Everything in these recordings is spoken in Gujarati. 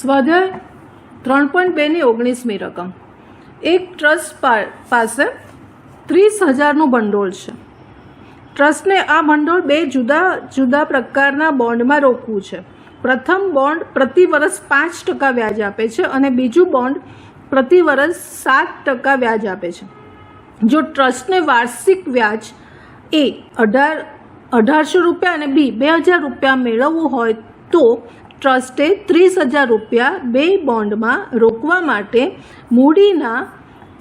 સ્વાધ્યાય 3.2ની 19મી રકમ. એક ટ્રસ્ટ પાસે 30,000નું ભંડોળ છે. ટ્રસ્ટને આ ભંડોળ બે જુદા જુદા પ્રકારના બોન્ડમાં રોકવું છે. પ્રથમ બોન્ડ પ્રતિ વર્ષ 5% વ્યાજ આપે છે અને બીજું બોન્ડ પ્રતિ વર્ષ 7% વ્યાજ આપે છે. જો ટ્રસ્ટને વાર્ષિક વ્યાજ એ 1800 રૂપિયા અને બી 2000 રૂપિયા મેળવવું હોય તો ટ્રસ્ટે 30,000 રૂપિયા બે બોન્ડમાં રોકવા માટે મૂડીના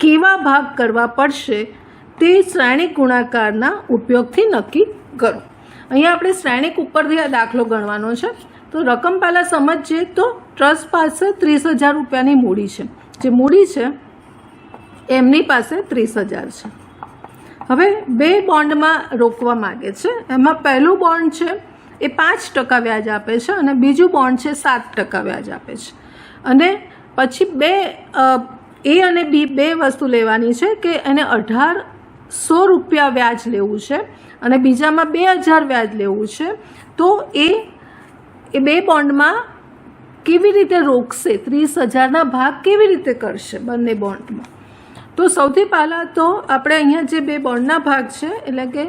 કેવા ભાગ કરવા પડશે તે શ્રેણિક ગુણાકારના ઉપયોગથી નક્કી કરો. અહીંયા આપણે શ્રેણિક ઉપરથી આ દાખલો ગણવાનો છે. તો રકમ પહેલાં સમજીએ તો ટ્રસ્ટ પાસે 30,000 રૂપિયાની મૂડી છે. જે મૂડી છે એમની પાસે 30,000 છે. હવે બે બોન્ડમાં રોકવા માગે છે. એમાં પહેલું બોન્ડ છે એ 5% વ્યાજ આપે છે અને બીજું બોન્ડ છે 7% વ્યાજ આપે છે. અને પછી એ અને બી બે વસ્તુ લેવાની છે કે એને 1800 રૂપિયા વ્યાજ લેવું છે અને બીજામાં 2000 વ્યાજ લેવું છે. તો એ બે બોન્ડમાં કેવી રીતે રોકશે, 30,000ના ભાગ કેવી રીતે કરશે બંને બોન્ડમાં? તો સૌથી પહેલાં તો આપણે અહીંયા જે બે બોન્ડના ભાગ છે એટલે કે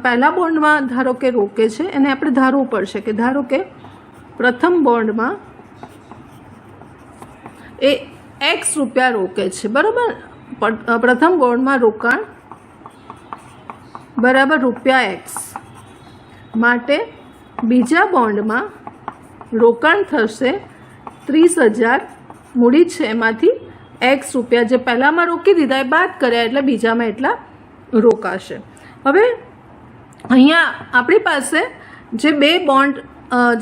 પહેલા બોન્ડમાં ધારો કે રોકે છે એને આપણે ધારવું પડશે કે ધારો કે પ્રથમ બોન્ડમાં એ x રૂપિયા રોકે છે, બરાબર. પ્રથમ બોન્ડમાં રોકાણ બરાબર ₹x માટે બીજા બોન્ડમાં રોકાણ થશે 30,000 મૂડી છે એમાંથી x રૂપિયા જે પહેલાંમાં રોકી દીધા એ બાદ કર્યા એટલે બીજામાં એટલા રોકાશે. હવે અહીંયા આપણી પાસે જે બે બોન્ડ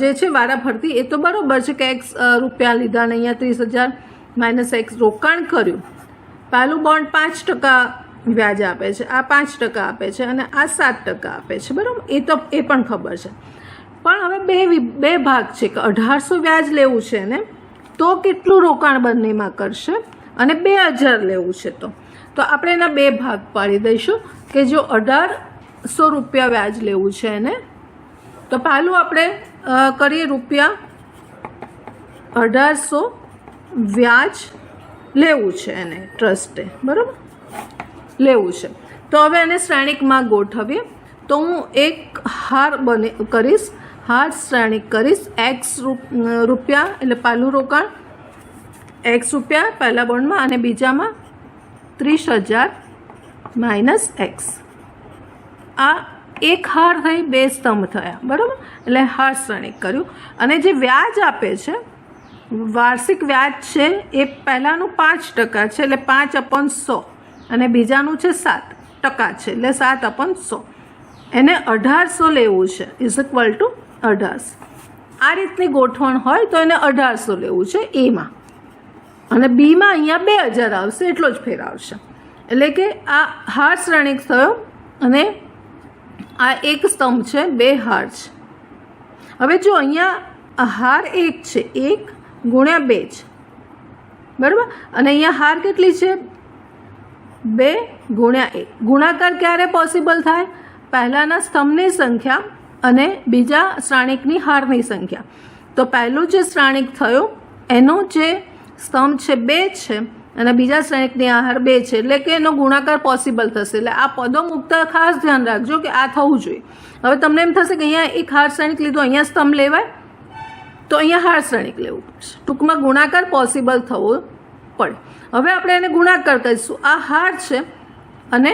જે છે વારાફરતી એ તો બરાબર છે કે x રૂપિયા લીધા અને અહીંયા 30,000 - x રોકાણ કર્યું. પહેલું બોન્ડ 5% વ્યાજ આપે છે, આ 5% આપે છે અને આ 7% આપે છે, બરાબર. એ પણ ખબર છે. પણ હવે બે ભાગ છે કે 1800 વ્યાજ લેવું છે ને તો કેટલું રોકાણ બંનેમાં કરશે અને 2000 લેવું છે તો આપણે એના બે ભાગ પાડી દઈશું કે જો 1800 રૂપિયા વ્યાજ લેવું છે એને તો પહેલું આપણે કરીએ ₹1800 વ્યાજ લેવું છે એને ટ્રસ્ટે, બરાબર લેવું છે. તો હવે એને શ્રેણિકમાં ગોઠવીએ. તો હું એક હાર કરીશ, હાર શ્રેણિક કરીશ. x રૂપિયા એટલે પહેલું રોકાણ x રૂપિયા પહેલા બોન્ડમાં અને બીજામાં 30,000 - x. આ એક હાર થઈ, બે સ્તંભ થયા, બરાબર. એટલે હાર શ્રેણિક કર્યું. અને જે વ્યાજ આપે છે વાર્ષિક વ્યાજ છે એ પહેલાંનું 5% છે એટલે 5/100 અને બીજાનું છે 7% છે એટલે 7/100. એને 1800 લેવું છે = 1800. આ રીતની ગોઠવણ હોય તો એને 1800 લેવું છે એમાં અને બીમાં અહીંયા 2000 આવશે, એટલો જ ફેર આવશે. એટલે કે આ હાર શ્રેણિક થયો અને આ એક સ્તંભ છે, બે હાર છે. હવે જો અહીંયા હાર એક છે, 1 × 2 છે, બરાબર. અને અહીંયા હાર કેટલી છે? 2 × 1. ગુણાકાર ક્યારે પોસિબલ થાય? પહેલાંના સ્તંભની સંખ્યા અને બીજા શ્રેણિકની હારની સંખ્યા. તો પહેલું જે શ્રેણિક થયું એનો જે સ્તંભ છે 2 છે અને બીજા શ્રેણિકની હાર 2 છે એટલે કે એનો ગુણાકાર પોસિબલ થશે. એટલે આ પદો મૂકતા ખાસ ધ્યાન રાખજો કે આ થવું જોઈએ. હવે તમને એમ થશે કે અહીંયા એક હાર શ્રેણિક લીધું, અહીંયા સ્તંભ લેવાય તો અહીંયા હાર શ્રેણિક લેવું પડશે. ટૂંકમાં ગુણાકાર પોસિબલ થવો પડે. હવે આપણે એને ગુણાકાર કરીશું. આ હાર છે અને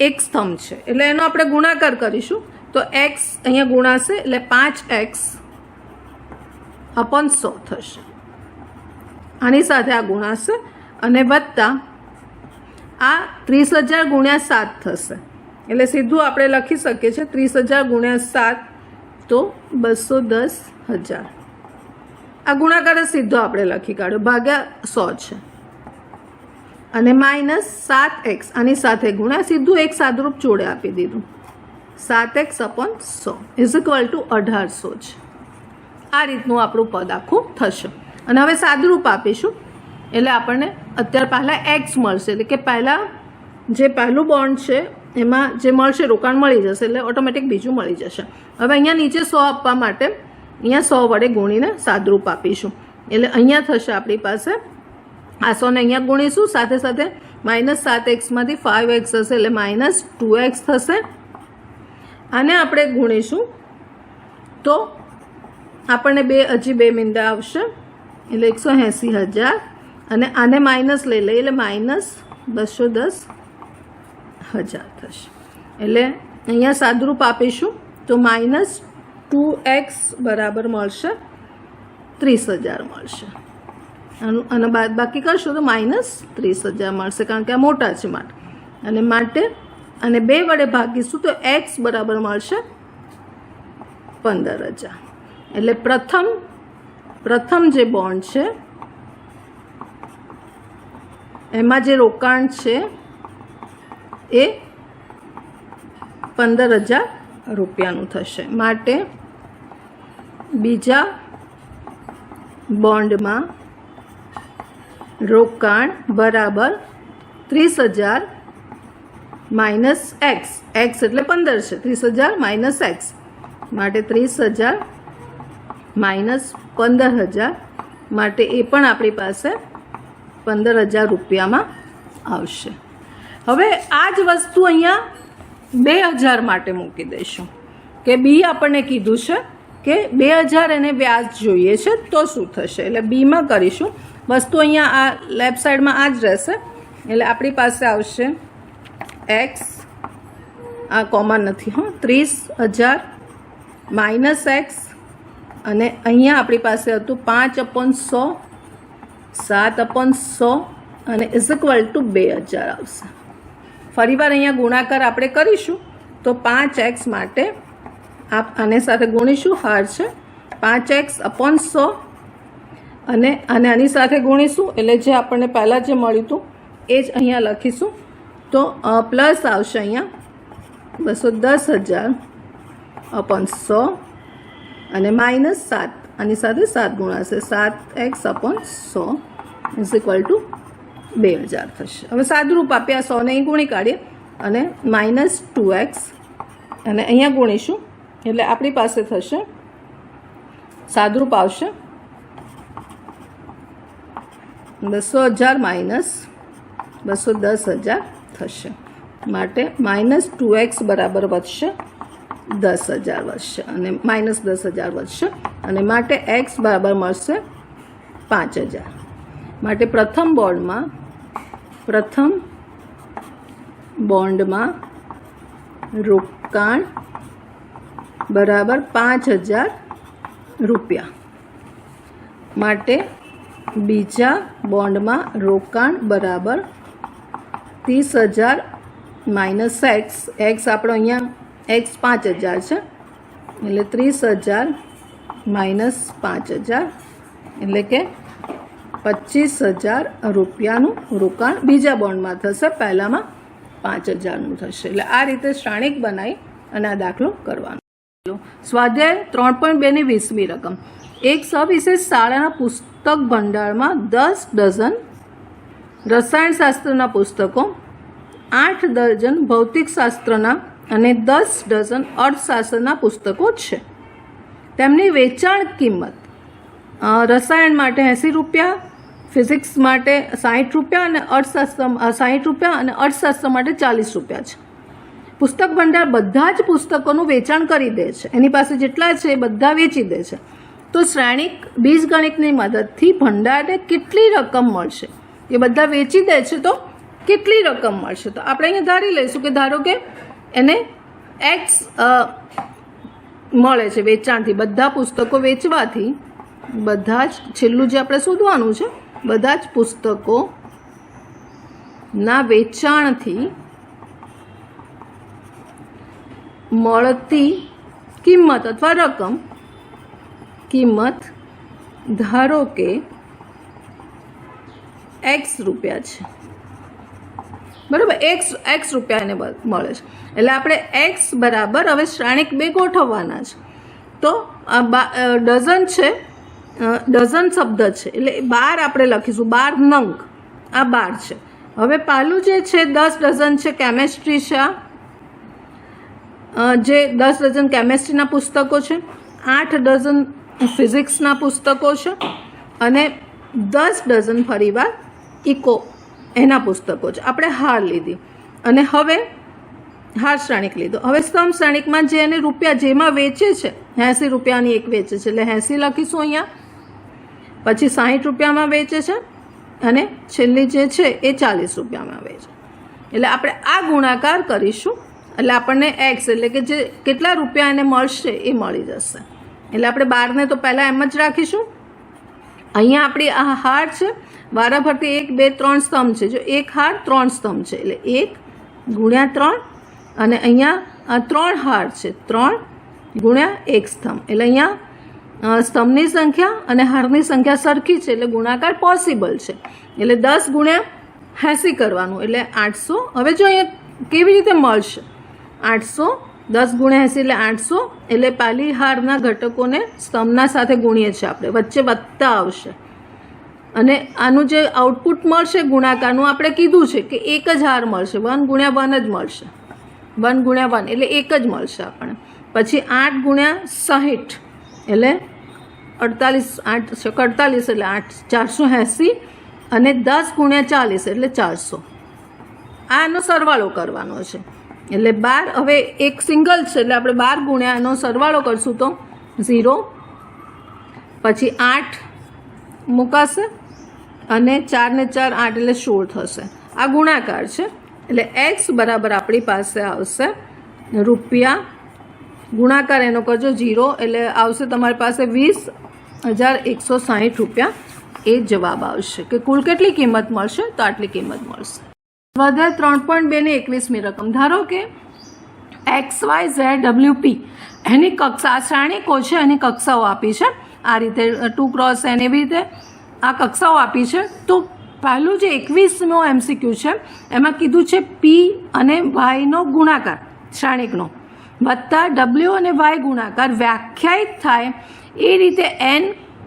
એક સ્તંભ છે એટલે એનો આપણે ગુણાકાર કરીશું. તો x અહીંયા ગુણાશે એટલે 5x/100 થશે. આની સાથે આ ગુણાશે અને વત્તા આ 30,000 × 7 થશે. એટલે સીધું આપણે લખી શકીએ છીએ 30,000 × 7 તો 210,000. આ ગુણાકાર સીધો આપણે લખી કાઢ્યો, ભાગ્યા 100 છે અને -7x આની સાથે ગુણ્યા સીધું એક સાદુરૂપ જોડે આપી દીધું 7x/100 = 1800 છે. આ રીતનું આપણું પદ આખું થશે. અને હવે સાદુરૂપ આપીશું એટલે આપણને અત્યારે પહેલાં x મળશે. એટલે કે પહેલાં જે પહેલું બોન્ડ છે એમાં જે મળશે રોકાણ મળી જશે એટલે ઓટોમેટિક બીજું મળી જશે. હવે અહીંયા નીચે 100 આપવા માટે અહીંયા 100 વડે ગુણીને સાદુરૂપ આપીશું. એટલે અહીંયા થશે આપણી પાસે આ 100 ને અહીંયા ગુણીશું, સાથે સાથે -7x માંથી 5x હશે એટલે -2x થશે. આને આપણે ગુણીશું તો આપણને હજી બે મીંડા આવશે એટલે 180,000 અને આને માઇનસ લઈ લઈએ એટલે -210,000 થશે. એટલે અહીંયા સાદુરૂપ આપીશું તો -2x બરાબર મળશે 30,000 મળશે. અને બાકી કરશો તો -30,000 મળશે, કારણ કે આ મોટા છે માટે અને 2 વડે ભાગીશું તો x બરાબર મળશે 15,000. એટલે પ્રથમ જે બોન્ડ છે એમાં જે રોકાણ છે એ 15,000 રૂપિયાનું થશે. માટે બીજા બોન્ડમાં રોકાણ બરાબર 30,000 માઇનસ એક્સ, એક્સ એટલે 15 છે, 30,000 માઇનસ એક્સ, માટે 30,000 માઇનસ 15,000, માટે એ પણ આપણી પાસે 15,000 રૂપિયામાં આવશે. હવે આ જ વસ્તુ અહીંયા 2,000 માટે મૂકી દઈશું કે બી આપણને કીધું છે કે 2,000 એને વ્યાજ જોઈએ છે તો શું થશે, એટલે બીમાં કરીશું. વસ્તુ અહીંયા આ લેફ્ટ સાઈડમાં આ જ રહેશે એટલે આપણી પાસે આવશે એક્સ, આ કોમન નથી 30,000 માઇનસ એક્સ, અને અહીંયા આપણી પાસે હતું 5/100, 7/100 અને = 2,000 આવશે. ફરીવાર અહીંયા ગુણાકાર આપણે કરીશું તો 5x માટે આને સાથે ગુણીશું, હાર છે 5x/100 અને આની સાથે ગુણીશું એટલે જે આપણને પહેલાં જે મળ્યું હતું એ જ અહીંયા લખીશું. તો પ્લસ આવશે અહીંયા 210,000/100 અને -7, આની સાથે 7 ગુણાશે, 7x/100 = 2,000 થશે. હવે સાદુરૂપ આપીએ, 100 ને અહીં ગુણી કાઢીએ અને -2x અને અહીંયા ગુણીશું એટલે આપણી પાસે થશે સાદુરૂપ આવશે 200,000 માઇનસ 210,000 થશે. માટે -2x બરાબર વધશે 10,000 વધશે અને -10,000 વધશે અને માટે x બરાબર મળશે 5,000. માટે પ્રથમ બોન્ડમાં રોકાણ બરાબર 5,000 રૂપિયા. માટે બીજા બોન્ડમાં રોકાણ બરાબર 30,000 માઇનસ એક્સ, એક્સ આપણો અહીંયા એક્સ 5,000 છે એટલે 30,000 માઇનસ 5,000 એટલે કે 25,000 રૂપિયાનું રોકાણ બીજા બોન્ડમાં થશે, પહેલામાં 5,000નું થશે. એટલે આ રીતે શ્રેણિક બનાવી અને આ દાખલો કરવાનો. સ્વાધ્યાય 3.2 ની 20મી રકમ. એક સવિશેષ શાળાના પુસ્તક ભંડારમાં 10 ડઝન રસાયણશાસ્ત્રના પુસ્તકો, 8 ડઝન ભૌતિકશાસ્ત્રના અને 10 ડઝન અર્થશાસ્ત્રના પુસ્તકો છે. તેમની વેચાણ કિંમત રસાયણ માટે 80 રૂપિયા, ફિઝિક્સ માટે 60 રૂપિયા અને અર્થશાસ્ત્ર 60 રૂપિયા અને અર્થશાસ્ત્ર માટે 40 રૂપિયા છે. પુસ્તક ભંડાર બધા જ પુસ્તકોનું વેચાણ કરી દે છે, એની પાસે જેટલા છે એ બધા વેચી દે છે. તો શ્રેણિક બીજગણિતની મદદથી ભંડારને કેટલી રકમ મળશે, એ બધા વેચી દે છે તો કેટલી રકમ મળશે. તો આપણે અહીંયા ધારી લઈશું કે ધારો કે એને એક્સ મળે છે વેચાણથી, બધા પુસ્તકો વેચવાથી, બધા જ છેલ્લું જે આપણે શોધવાનું છે, બધા જ પુસ્તકોના વેચાણથી મળતી કિંમત અથવા રકમ, કિંમત ધારો કે એક્સ રૂપિયા છે, બરાબર, એક્સ રૂપિયા એને મળે છે. એટલે આપણે એક્સ બરાબર હવે શ્રેણિક 2 ગોઠવવાના છે. તો ડઝન છે, ડઝન શબ્દ છે એટલે 12 આપણે લખીશું, 12 નંગ, આ 12 છે. હવે પહેલું જે છે 10 ડઝન છે કેમેસ્ટ્રી છે, જે 10 ડઝન કેમેસ્ટ્રીના પુસ્તકો છે, 8 ડઝન ફિઝિક્સના પુસ્તકો છે અને 10 ડઝન ફરીવાર ઇકો એના પુસ્તકો છે. આપણે હાર લીધી અને હવે હાર શ્રેણિક લીધો. હવે સ્તંભ શ્રેણિકમાં જે એને રૂપિયા જેમાં વેચે છે 80 રૂપિયાની એક વેચે છે એટલે 80 લખીશું અહીંયા. પછી 60 રૂપિયામાં વેચે છે અને છેલ્લી જે છે એ 40 રૂપિયામાં વેચે. એટલે આપણે આ ગુણાકાર કરીશું એટલે આપણને એક્સ એટલે કે જે કેટલા રૂપિયા એને મળશે એ મળી જશે. એટલે આપણે 12ને તો પહેલાં એમ જ રાખીશું. અહીંયા આપણી આ હાર છે, વારાફરતી 1 2 3 સ્તંભ છે. જો એક હાર 3 સ્તંભ છે એટલે 1 ગુણ્યા 3 અને અહીંયા 3 હાર છે 3 ગુણ્યા 1 સ્તંભ. એટલે અહીંયા સ્તંભની સંખ્યા અને હારની સંખ્યા સરખી છે એટલે ગુણાકાર પોસિબલ છે. એટલે 10 ગુણ્યા 80 કરવાનું એટલે 800. હવે જો અહીંયા કેવી રીતે મળશે 800, 10 ગુણ્યા 80 એટલે 800. એટલે પહેલી હારના ઘટકોને સ્તંભના સાથે ગુણીએ છીએ આપણે, વચ્ચે વત્તા આવશે અને આનું જે આઉટપુટ મળશે ગુણાકારનું આપણે કીધું છે કે એક જ હાર મળશે, 1 ગુણ્યા 1 જ મળશે, 1 ગુણ્યા 1 એટલે એક જ મળશે આપણને. પછી 8 ગુણ્યા 60 એટલે 48, 8 48 એટલે 480 અને 10 ગુણ્યા 40 એટલે 400. આનો સરવાળો કરવાનો છે એટલે 12. હવે એક સિંગલ છે એટલે આપણે 12 ગુણ્યા એનો સરવાળો કરશું તો 0, પછી 8 મુકાશે અને 4 ને 4 8 એટલે 16 થશે. આ ગુણાકાર છે એટલે એક્સ બરાબર આપણી પાસે આવશે રૂપિયા, ગુણાકાર એનો કરજો 0 એટલે આવશે તમારી પાસે 20,160 રૂપિયા. એ જવાબ આવશે કે કુલ કેટલી કિંમત મળશે તો આટલી કિંમત મળશે. વધે 3.2 ને 21મી રકમ. ધારો કે XYZWP એની કક્ષા શ્રેણિકો છે, એની કક્ષાઓ આપી છે આ રીતે 2 × n એવી રીતે આ કક્ષાઓ આપી છે. તો પહેલું જે 21મો MCQ છે એમાં કીધું છે P અને Yનો ગુણાકાર શ્રેણિકનો વત્તા W અને Y ગુણાકાર વ્યાખ્યાયિત થાય એ રીતે N,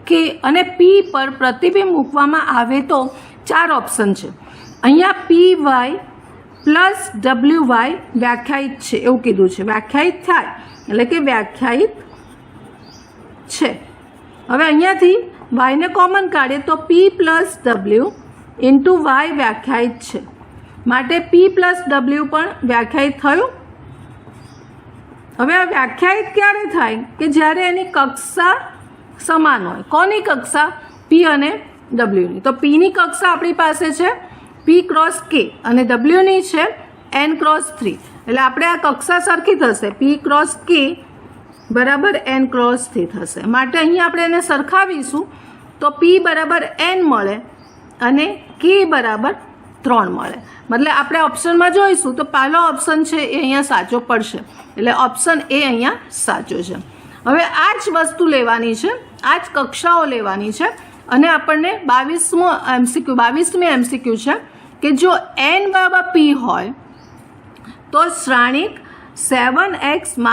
K અને P પર પ્રતિબિંબ મૂકવામાં આવે તો 4 ઓપ્શન છે. અહીંયા PY પ્લસ WY વ્યાખ્યાયિત છે એવું કીધું છે. વ્યાખ્યાયિત થાય એટલે કે વ્યાખ્યાયિત છે. હવે અહીંયાથી વાયને કોમન કાઢીએ તો P plus W into Y વ્યાખ્યાયિત છે માટે P પ્લસ W પણ વ્યાખ્યાયિત થયું. હવે આ વ્યાખ્યાયિત ક્યારે થાય કે જ્યારે એની કક્ષા સમાન હોય. કોની કક્ષા? P અને Wની. તો Pની કક્ષા આપણી પાસે છે P × K અને Wની છે N × 3 એટલે આપણે આ કક્ષા સરખી થશે. P × K બરાબર N × 3 થશે. માટે અહીંયા આપણે એને સરખાવીશું તો P બરાબર N મળે અને K બરાબર 3 મળે. મતલબ આપણે ઓપ્શનમાં જોઈશું તો પહેલો ઓપ્શન છે એ અહીંયા સાચો પડશે એટલે ઓપ્શન એ અહીંયા સાચો છે. હવે આ જ વસ્તુ લેવાની છે, આ જ કક્ષાઓ લેવાની છે અને આપણને 22મી MCQ છે કે જો N બરાબર P હોય તો શ્રેણિક 7x -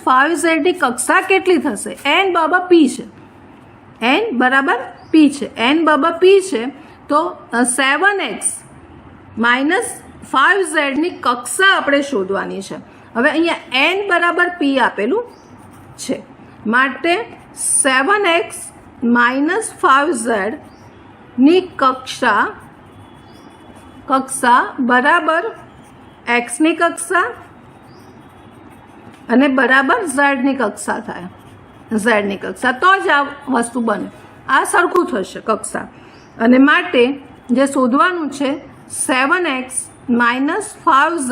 5z ની કક્ષા કેટલી થશે? N બરાબર P છે, N બરાબર P છે, N બરાબર P છે તો 7x - 5z ની કક્ષા આપણે શોધવાની છે. હવે અહીંયા N બરાબર P આપેલું છે માટે 7x - 5z ની કક્ષા બરાબર x ની કક્ષા અને બરાબર z ની કક્ષા થાય. z ની કક્ષા તો જ આ વસ્તુ બને, આ સરખું થશે કક્ષા. અને માટે જે શોધવાનું છે 7x - 5z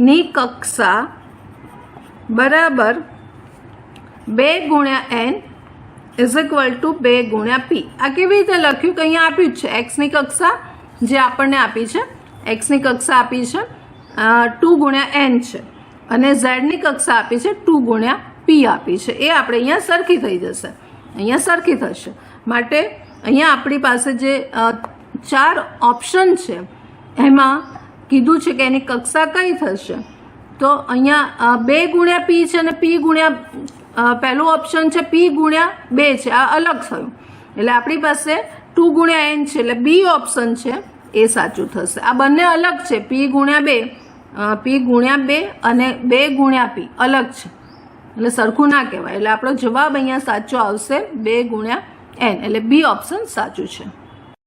ની કક્ષા બરાબર 2 × n = 2 × p. આ કેવી રીતે લખ્યું કે અહીંયા આપ્યું જ છે x ની કક્ષા જે આપણને આપી છે, x ની કક્ષા આપી છે 2 × n છે અને z ની કક્ષા આપી છે 2 × p આપી છે. એ આપણે અહીંયા સરખી થઈ જશે, અહીંયા સરખી થશે. માટે અહીંયા આપણી પાસે જે 4 ઓપ્શન છે એમાં કીધું છે કે એની કક્ષા કઈ થશે તો અહીંયા 2 × p છે અને p ગુણ્યા પહેલું ઓપ્શન છે p × 2 છે, આ અલગ થયું એટલે આપણી પાસે 2 × n છે એટલે બી ઓપ્શન છે એ સાચું થશે. આ બંને અલગ છે, p × 2 અને 2 × p અલગ છે એટલે સરખું ના કહેવાય. એટલે આપણો જવાબ અહીંયા સાચો આવશે 2 × એન, એટલે બી ઓપ્શન સાચું છે.